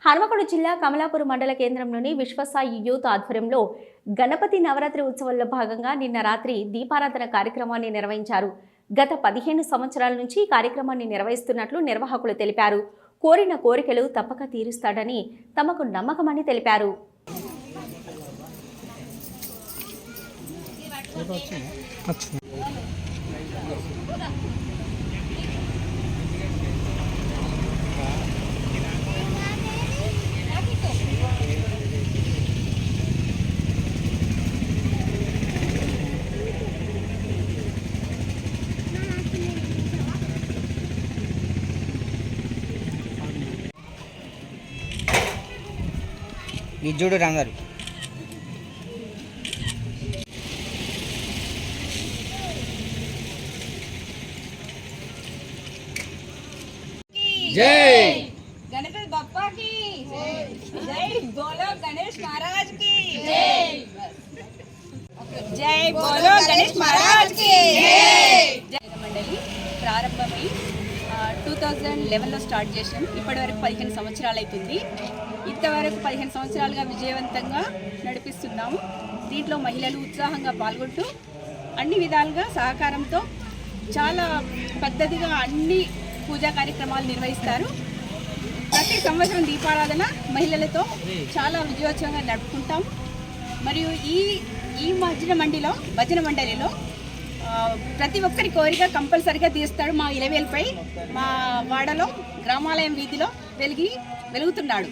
హన్మకొండ జిల్లా కమలాపురం మండల కేంద్రంలోని విశ్వసాయి యూత్ ఆధ్వర్యంలో గణపతి నవరాత్రి ఉత్సవాల్లో భాగంగా నిన్న రాత్రి దీపారాధన కార్యక్రమాన్ని నిర్వహించారు. గత 15 సంవత్సరాల నుంచి ఈ కార్యక్రమాన్ని నిర్వహిస్తున్నట్లు నిర్వాహకులు తెలిపారు. కోరిన కోరికలు తప్పక తీరుస్తాడని తమకు నమ్మకమని తెలిపారు. విజుడు రంగారు जय गणपति बप्पा की जय बोलो गणेश महाराज की जय बोलो गणेश महाराज की जय मंडली ప్రారంభమై 2011లో స్టార్ట్ చేసాం. ఇప్పటివరకు 15 సంవత్సరాలు అవుతుంది. ఇంతవరకు 15 సంవత్సరాలుగా విజయవంతంగా నడిపిస్తున్నాము. దీంట్లో మహిళలు ఉత్సాహంగా పాల్గొంటూ అన్ని విధాలుగా సహకారంతో చాలా పద్ధతిగా అన్ని పూజా కార్యక్రమాలు నిర్వహిస్తారు. ప్రతి సంవత్సరం దీపారాధన మహిళలతో చాలా విజయోత్సవంగా నడుపుకుంటాం. మరియు ఈ భజన మండలిలో ప్రతి ఒక్కరి కోరిక కంపల్సరిగా తీస్తాడు. మా ఇలవేల్పై మా వాడలో గ్రామాలయం వీధిలో వెలుగుతున్నాడు.